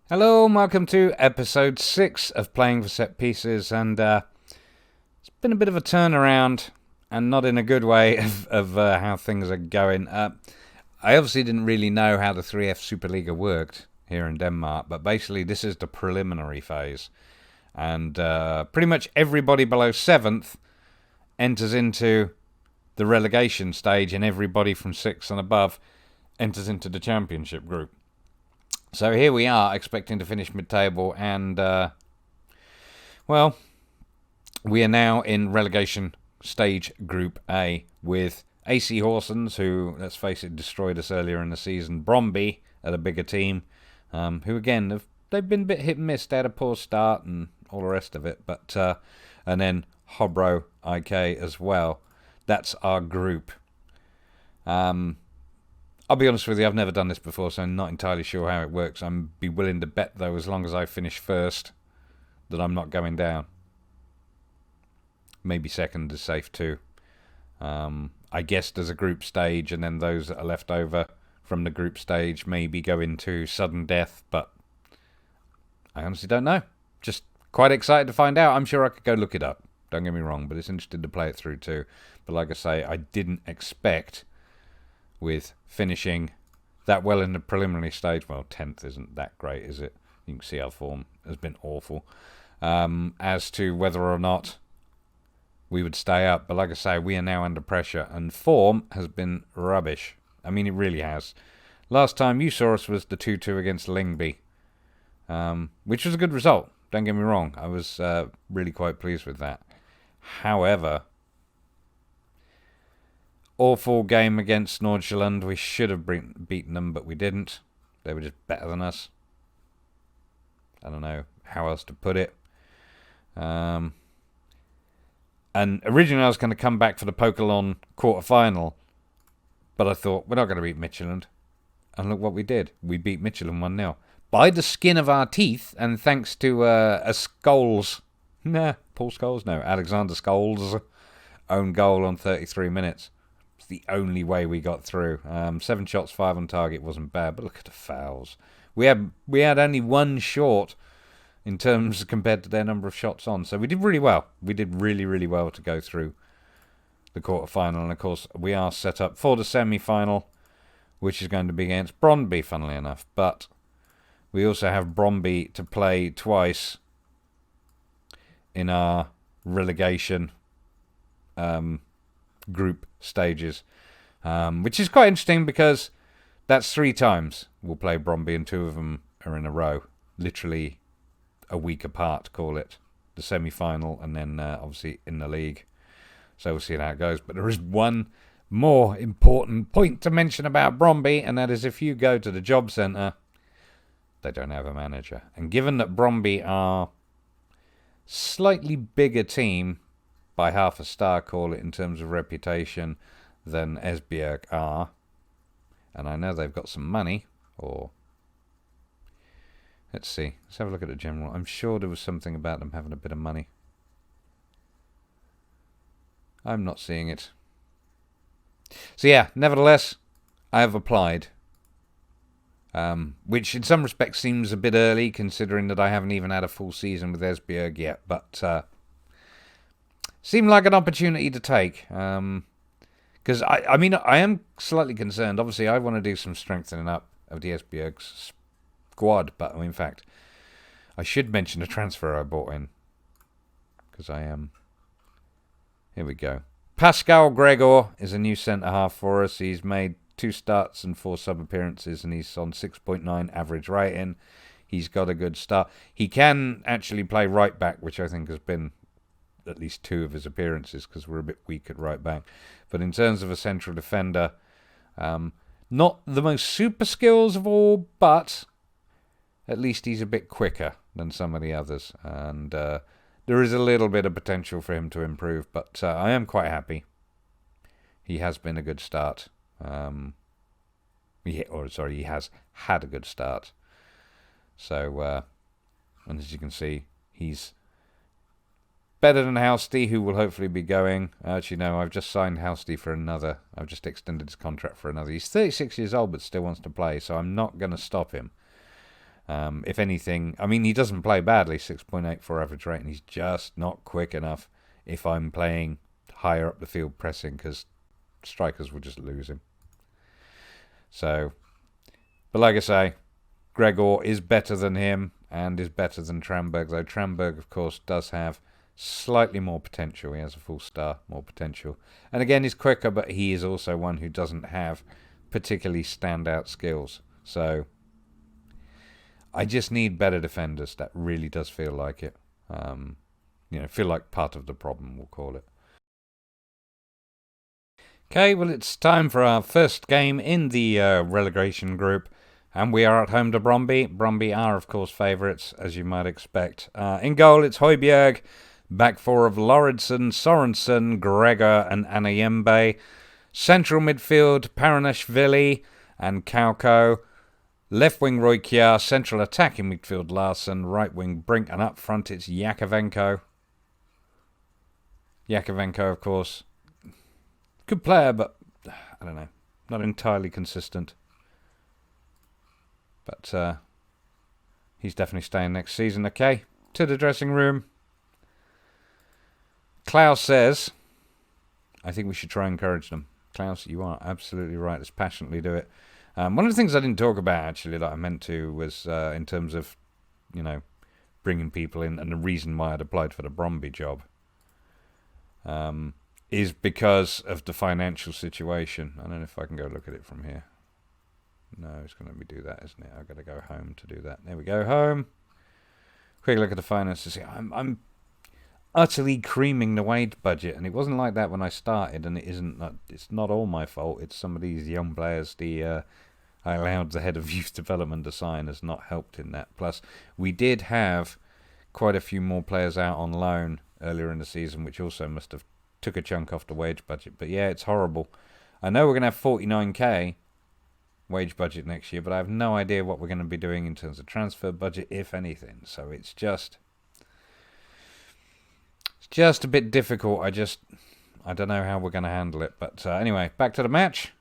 Hello and welcome to episode 6 of Playing for Set Pieces, and it's been a bit of a turnaround, and not in a good way, of how things are going. I obviously didn't really know how the 3F Superliga worked here in Denmark, but basically this is the preliminary phase, and pretty much everybody below 7th enters into the relegation stage, and everybody from 6th and above enters into the championship group. So here we are, expecting to finish mid-table, and, well, we are now in relegation stage Group A with AC Horsens, who, let's face it, destroyed us earlier in the season. Brondby, at a bigger team, who, again, they've been a bit hit and miss. They had a poor start and all the rest of it, but and then Hobro IK as well. That's our group. I'll be honest with you, I've never done this before, so I'm not entirely sure how it works. I'd be willing to bet, though, as long as I finish first, that I'm not going down. Maybe second is safe too. I guess there's a group stage, and then those that are left over from the group stage maybe go into sudden death, but I honestly don't know. Just quite excited to find out. I'm sure I could go look it up. Don't get me wrong, but it's interesting to play it through too. But like I say, I didn't expect, with finishing that well in the preliminary stage, well, 10th isn't that great, is it? You can see our form has been awful. As to whether or not we would stay up. But like I say, we are now under pressure, and form has been rubbish. I mean, it really has. Last time you saw us was the 2-2 against Lyngby, which was a good result. Don't get me wrong. I was really quite pleased with that. However, awful game against Nordsjælland. We should have beaten them, but we didn't. They were just better than us. I don't know how else to put it. And originally I was going to come back for the Pokalon quarter-final, but I thought, we're not going to beat Midtjylland. And look what we did. We beat Midtjylland 1-0. By the skin of our teeth, and thanks to a Scholes... Paul Scholes? No, Alexander Scholes' own goal on 33 minutes. It's the only way we got through. 7 shots, 5 on target wasn't bad, but look at the fouls. We had only one short in terms compared to their number of shots on, so we did really well. We did really, really well to go through the quarter-final, and of course we are set up for the semi-final, which is going to be against Brondby, funnily enough, but we also have Brondby to play twice in our relegation group stages, which is quite interesting because that's 3 times we'll play Brondby, and 2 of them are in a row, literally a week apart, call it. The semi-final and then obviously in the league. So we'll see how it goes. But there is one more important point to mention about Brondby, and that is if you go to the job centre, they don't have a manager. And given that Brondby are slightly bigger team, by half a star, call it, in terms of reputation, than Esbjerg are, and I know they've got some money, or... Let's see. Let's have a look at the general. I'm sure there was something about them having a bit of money. I'm not seeing it. So yeah, nevertheless, I have applied. Which in some respects seems a bit early, considering that I haven't even had a full season with Esbjerg yet, but seemed like an opportunity to take. Because, I mean, I am slightly concerned. Obviously, I want to do some strengthening up of the Esbjerg's squad, but in fact, I should mention a transfer I bought in, because I am... Here we go. Pascal Gregor is a new centre-half for us. He's made 2 starts and 4 sub-appearances, and he's on 6.9 average rating. He's got a good start. He can actually play right-back, which I think has been at least 2 of his appearances, because we're a bit weak at right-back. But in terms of a central defender, not the most super skills of all, but at least he's a bit quicker than some of the others, and there is a little bit of potential for him to improve, but I am quite happy. He has been a good start. He has had a good start. So, and as you can see, he's better than Housty, who will hopefully be going. Actually, no, I've just signed Housty for another. I've just extended his contract for another. He's 36 years old, but still wants to play, so I'm not going to stop him. If anything, I mean, he doesn't play badly, 6.84 average rate, and he's just not quick enough if I'm playing higher up the field pressing, because strikers will just lose him. So, but like I say, Gregor is better than him and is better than Tranberg, though Tranberg, of course, does have slightly more potential. He has a full star, more potential. And again, he's quicker, but he is also one who doesn't have particularly standout skills. So I just need better defenders. That really does feel like it. Feel like part of the problem, we'll call it. Okay, well, it's time for our first game in the relegation group. And we are at home to Brondby. Brondby are, of course, favourites, as you might expect. In goal, it's Højbjerg. Back four of Lauridsen, Sorensen, Gregor and Anayembe. Central midfield, Paranashvili and Kauko. Left wing, Roykjaer. Central attacking midfield, Larsen. Right wing, Brink. And up front, it's Yakovenko. Yakovenko, of course. Good player, but I don't know. Not entirely consistent. But he's definitely staying next season. Okay, to the dressing room. Klaus says, I think we should try and encourage them. Klaus, you are absolutely right. Let's passionately do it. One of the things I didn't talk about, actually, that I meant to, was in terms of, bringing people in, and the reason why I'd applied for the Brondby job is because of the financial situation. I don't know if I can go look at it from here. No, it's going to let me do that, isn't it? I've got to go home to do that. There we go, home. Quick look at the finances. I'm utterly creaming the wage budget, and it wasn't like that when I started, and it isn't. It's not all my fault. It's some of these young players. I allowed the head of youth development to sign has not helped in that. Plus, we did have quite a few more players out on loan earlier in the season, which also must have took a chunk off the wage budget. But yeah, it's horrible. I know we're going to have 49k wage budget next year, but I have no idea what we're going to be doing in terms of transfer budget, if anything. So it's just a bit difficult. I don't know how we're going to handle it. But anyway, back to the match.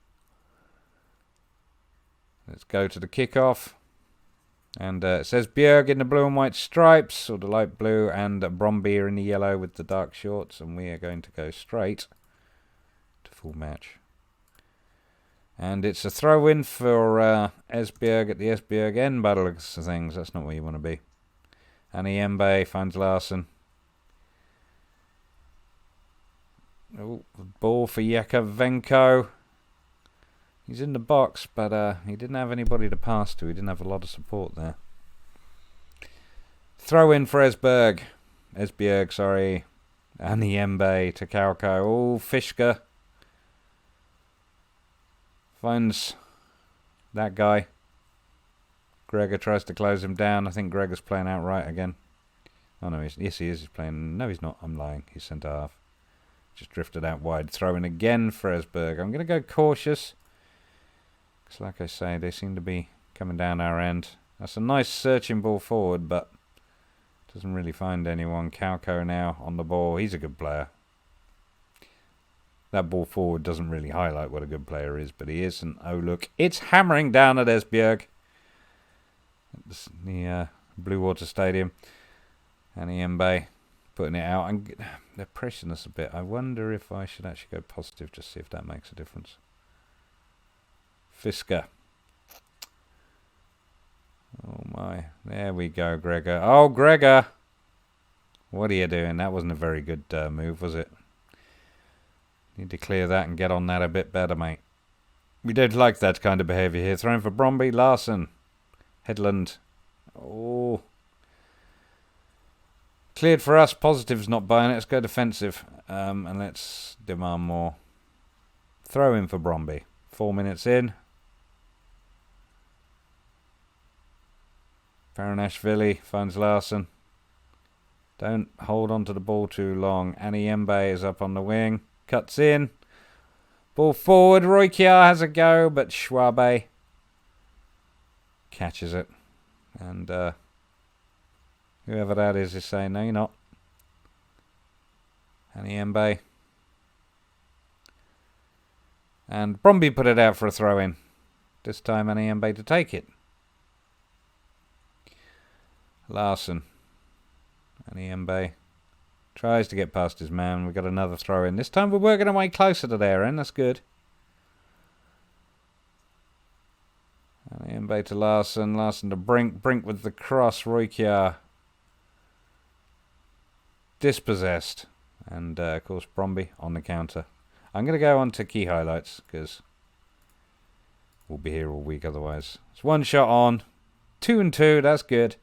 Let's go to the kickoff. And it says Esbjerg in the blue and white stripes, or the light blue, and Brondby in the yellow with the dark shorts. And we are going to go straight to full match. And it's a throw-in for Esbjerg at the Esbjerg end by the looks of things. That's not where you want to be. Anayembe finds Larsen. Oh, ball for Yakovenko. He's in the box, but he didn't have anybody to pass to. He didn't have a lot of support there. Throw-in for Esbjerg. Anayembe to Kauko. Oh, Fischke finds that guy. Gregor tries to close him down. I think Gregor's playing outright again. Oh no, yes he is. He's playing. No, he's not. I'm lying. He's centre half. Just drifted out wide. Throw in again for Esbjerg. I'm going to go cautious. Because like I say, they seem to be coming down our end. That's a nice searching ball forward, but doesn't really find anyone. Kauko now on the ball. He's a good player. That ball forward doesn't really highlight what a good player is, but he is. And oh look, it's hammering down at Esbjerg. The Blue Water Stadium. Anayembe putting it out. And they're pressing us a bit. I wonder if I should actually go positive, just see if that makes a difference. Fischke. Oh my. There we go, Gregor. Oh, Gregor! What are you doing? That wasn't a very good move, was it? Need to clear that and get on that a bit better, mate. We don't like that kind of behaviour here. Throwing for Brondby, Larsen. Headland. Oh. Cleared for us. Positive's not buying it. Let's go defensive. And let's demand more. Throw in for Brondby. 4 minutes in. Paranashvili finds Larsen. Don't hold on to the ball too long. Anayembe is up on the wing. Cuts in. Ball forward. Roykjaer has a go, but Schwabe catches it. And whoever that is saying, no, you're not. Anayembe. And Brondby put it out for a throw-in. This time Anayembe to take it. Larson. Aniembe. Tries to get past his man. We've got another throw in. This time we're working our way closer to their end. That's good. Aniembe to Larson. Larson to Brink. Brink with the cross. Roykjaer. Dispossessed. And, of course, Brondby on the counter. I'm going to go on to key highlights because we'll be here all week otherwise. It's 1 shot on. 2 and 2. That's good.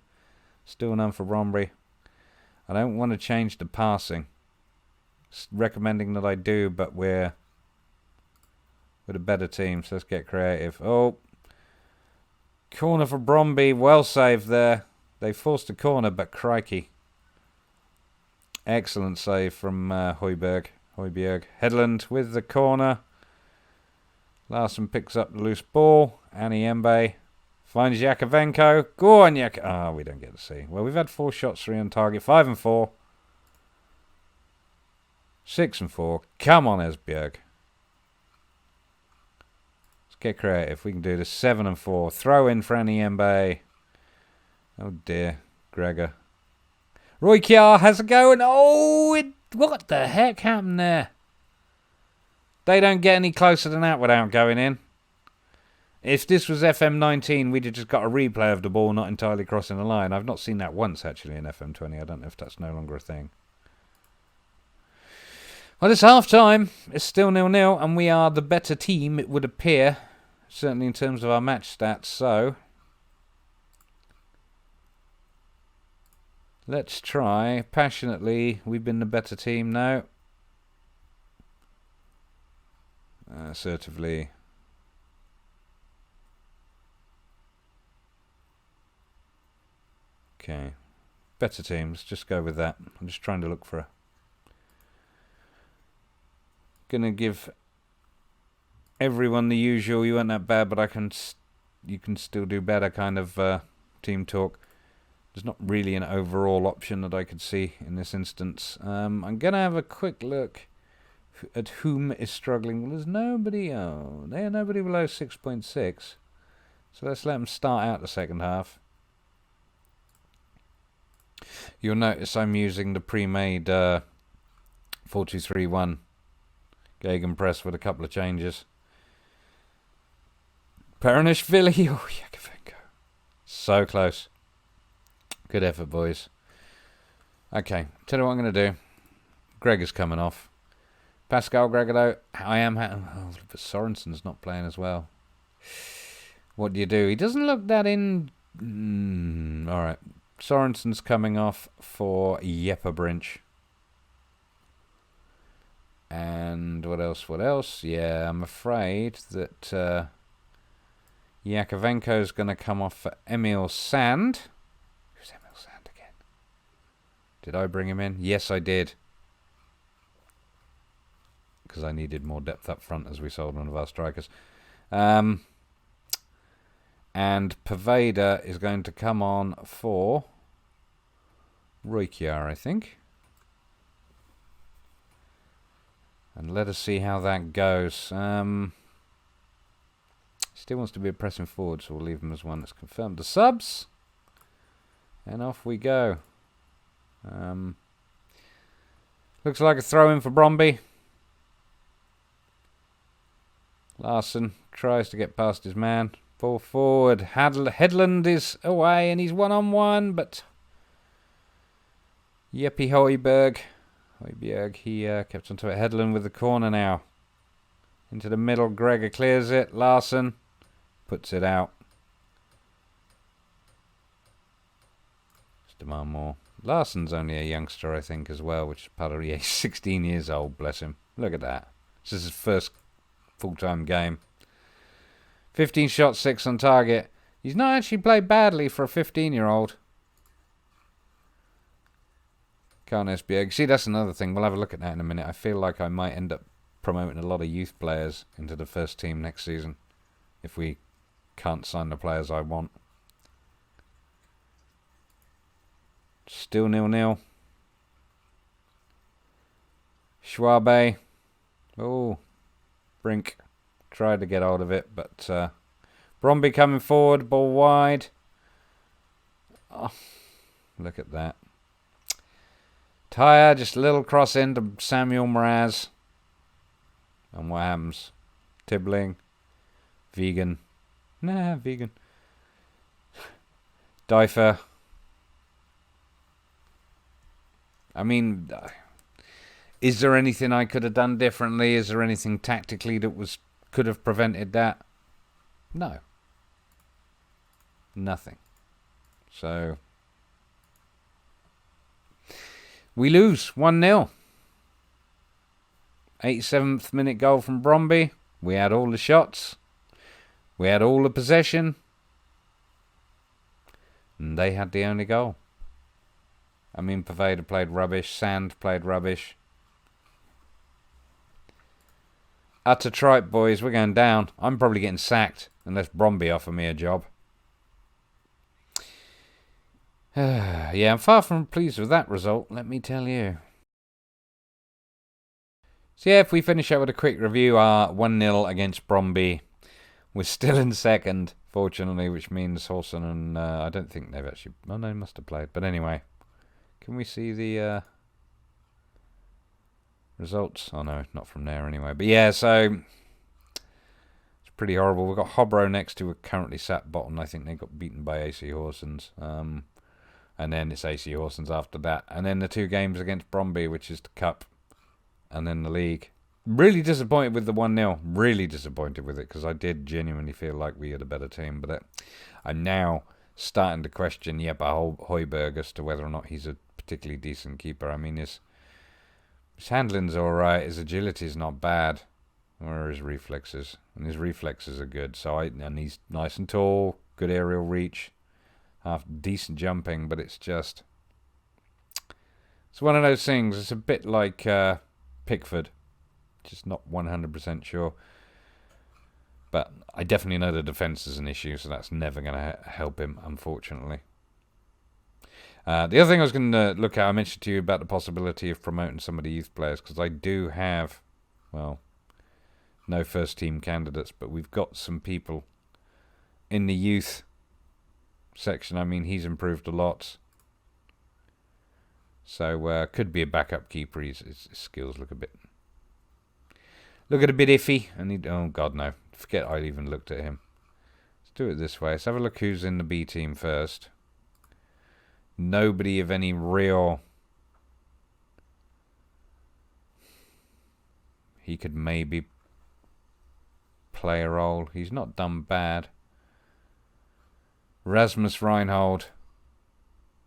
Still none for Brondby. I don't want to change the passing. It's recommending that I do, but we're a better team, so let's get creative. Oh, corner for Brondby. Well saved there. They forced a corner, but crikey. Excellent save from Højbjerg. Headland with the corner. Larson picks up the loose ball. Aniembe finds Yakovenko. Go on, Yak. Ah, we don't get to see. Well, we've had 4 shots, 3 on target. 5 and 4. 6 and 4. Come on, Esbjerg. Let's get creative. We can do this. 7 and 4. Throw in for Aniembe. Oh, dear. Gregor. Roykjaer has a go, and what the heck happened there? They don't get any closer than that without going in. If this was FM19, we'd have just got a replay of the ball not entirely crossing the line. I've not seen that once, actually, in FM20. I don't know if that's no longer a thing. Well, it's half-time. It's still 0-0, and we are the better team, it would appear. Certainly in terms of our match stats, so let's try. Passionately, we've been the better team now. Assertively. Okay. Better teams. Just go with that. I'm just trying to look for a... Gonna give everyone the usual. You weren't that bad, but you can still do better kind of team talk. There's not really an overall option that I could see in this instance. I'm going to have a quick look at whom is struggling. Well, there's nobody... Oh, there's nobody below 6.6. So let's let them start out the second half. You'll notice I'm using the pre-made 4-2-3-1 Gegenpress with a couple of changes. Peranishvili. Oh, Yakovenko. So close. Good effort, boys. Okay, tell you what I'm going to do. Greg is coming off. Pascal Gregor, I am... Oh, but Sorensen's not playing as well. What do you do? He doesn't look that in... Alright. Sorensen's coming off for Jeppe Brinch. And what else? Yeah, I'm afraid that Yakovenko's going to come off for Emil Sand. Who's Emil Sand again? Did I bring him in? Yes, I did. Because I needed more depth up front as we sold one of our strikers. And Paveda is going to come on for Roykjaer, I think. And let us see how that goes. Still wants to be a pressing forward, so we'll leave him as one that's confirmed. The subs. And off we go. Looks like a throw-in for Brondby. Larson tries to get past his man. Ball forward. Headland is away, and he's one-on-one, but Jeppe Højbjerg, he kept onto it. Headland with the corner now. Into the middle. Gregor clears it. Larson puts it out. Let's demand more. Larson's only a youngster, I think, as well, which is part of... He's 16 years old, bless him. Look at that. This is his first full-time game. 15 shots, 6 on target. He's not actually played badly for a 15-year-old. Can't Esbjerg. See, that's another thing. We'll have a look at that in a minute. I feel like I might end up promoting a lot of youth players into the first team next season if we can't sign the players I want. Still 0-0. Schwabe. Oh, Brink tried to get hold of it, but Brondby coming forward, ball wide. Oh, Look at that. Tyre, just a little cross into Samuel Mraz. And what happens? Tibbling. Vegan. Nah, vegan. Difer. I mean, is there anything I could have done differently? Is there anything tactically that could have prevented that? No. Nothing. So we lose 1-0. 87th minute goal from Brondby. We had all the shots. We had all the possession. And they had the only goal. I mean, Paveda played rubbish. Sand played rubbish. Utter tripe, boys. We're going down. I'm probably getting sacked unless Brondby offer me a job. Yeah, I'm far from pleased with that result, let me tell you. So yeah, if we finish out with a quick review, 1-0 against Brondby. We're still in second, fortunately, which means Horson and I don't think they've actually... Oh, no, they must have played. But anyway, can we see the results? Oh, no, not from there anyway. But yeah, so it's pretty horrible. We've got Hobro next to, we're currently sat bottom. I think they got beaten by AC Horsens. And then it's AC Horsens after that. And then the 2 games against Brondby, which is the Cup and then the League. Really disappointed with the 1-0. Really disappointed with it because I did genuinely feel like we had a better team. But I'm now starting to question Jeppe Højbjerg as to whether or not he's a particularly decent keeper. I mean, his handling's all right. His agility's not bad. Or his reflexes. And his reflexes are good. And he's nice and tall. Good aerial reach. Half decent jumping. But it's just... It's one of those things. It's a bit like Pickford. Just not 100% sure. But I definitely know the defence is an issue, so that's never going to help him, unfortunately. The other thing I was going to look at, I mentioned to you about the possibility of promoting some of the youth players, because I do have, well, no first-team candidates, but we've got some people in the youth section. I mean, he's improved a lot. So, could be a backup keeper. His skills look a bit iffy. And oh god, no. Forget I even looked at him. Let's do it this way. Let's have a look who's in the B team first. Nobody of any real... He could maybe play a role. He's not done bad. Rasmus Reinhold.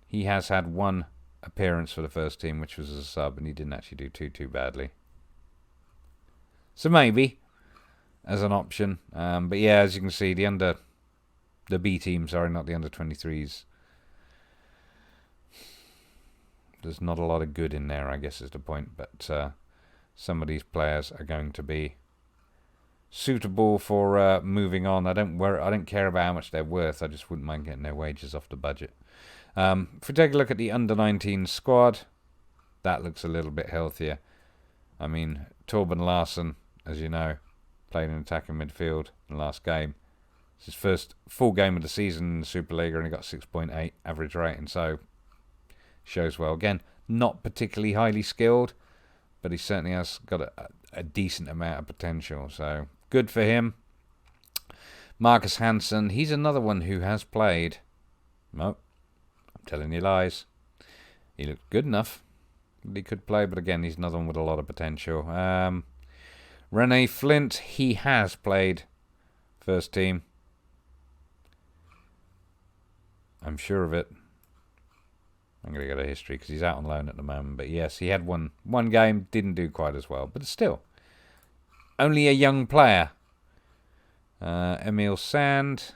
He has had 1 appearance for the first team, which was as a sub, and he didn't actually do too badly. So maybe as an option. But yeah, as you can see, the B team, sorry, not the under 23s. There's not a lot of good in there, I guess is the point. But some of these players are going to be suitable for moving on. I don't care about how much they're worth. I just wouldn't mind getting their wages off the budget. If we take a look at the under 19 squad, that looks a little bit healthier. I mean, Torben Larsen, as you know, played in attacking midfield in the last game. It's his first full game of the season in the Superliga, and he got 6.8 average rating, so shows well. Again, not particularly highly skilled, but he certainly has got a decent amount of potential, so good for him. Marcus Hansen, he's another one who has played. Nope, I'm telling you lies. He looked good enough. He could play, but again, he's another one with a lot of potential. Rene Flint, he has played first team. I'm sure of it. I'm going to go to history because he's out on loan at the moment. But yes, he had one game, didn't do quite as well. But still, only a young player. Emil Sand.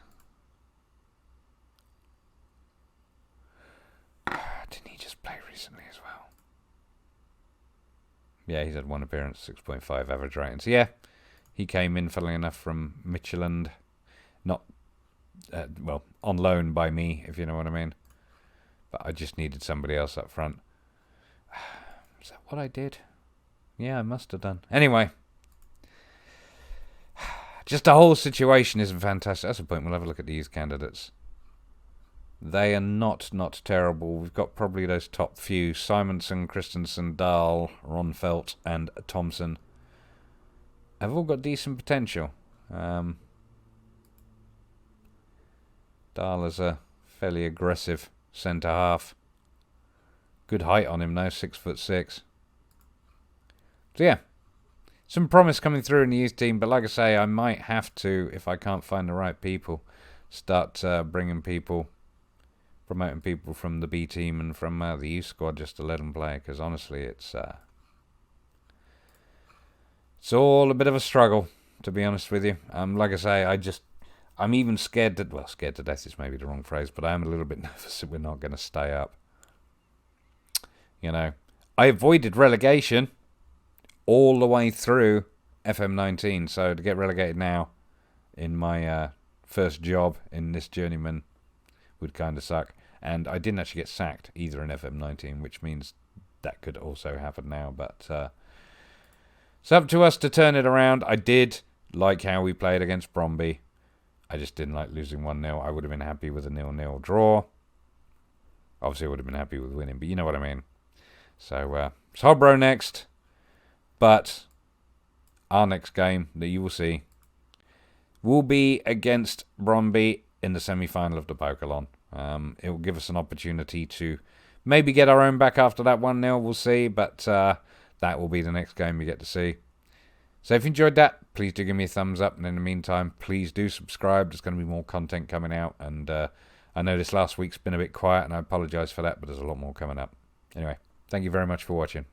Didn't he just play recently as well? Yeah, he's had 1 appearance, 6.5 average rating. So yeah, he came in, funnily enough, from Midtjylland. Not, well, on loan by me, if you know what I mean. But I just needed somebody else up front. Is that what I did? Yeah, I must have done. Anyway. Just the whole situation isn't fantastic. That's the point. We'll have a look at these candidates. They are not terrible. We've got probably those top few. Simonsen, Christensen, Dahl, Ronfeldt and Thompson have all got decent potential. Dahl is a fairly aggressive centre half. Good height on him though, 6'6". So yeah, some promise coming through in the youth team. But like I say, I might have to, if I can't find the right people, start bringing people, promoting people from the B team and from the youth squad just to let them play. Because honestly, it's all a bit of a struggle, to be honest with you. Like I say, I'm even scared to, well, scared to death is maybe the wrong phrase, but I am a little bit nervous that we're not going to stay up. You know, I avoided relegation all the way through FM19, so to get relegated now in my first job in this journeyman would kind of suck. And I didn't actually get sacked either in FM19, which means that could also happen now. But it's up to us to turn it around. I did like how we played against Brondby. I just didn't like losing 1-0. I would have been happy with a 0-0 draw. Obviously, I would have been happy with winning, but you know what I mean. So, it's Hobro next. But our next game that you will see will be against Brondby in the semi-final of the Pokalon. It will give us an opportunity to maybe get our own back after that 1-0. We'll see, but that will be the next game you get to see. So if you enjoyed that, please do give me a thumbs up. And in the meantime, please do subscribe. There's going to be more content coming out. And I know this last week's been a bit quiet, and I apologise for that, but there's a lot more coming up. Anyway, thank you very much for watching.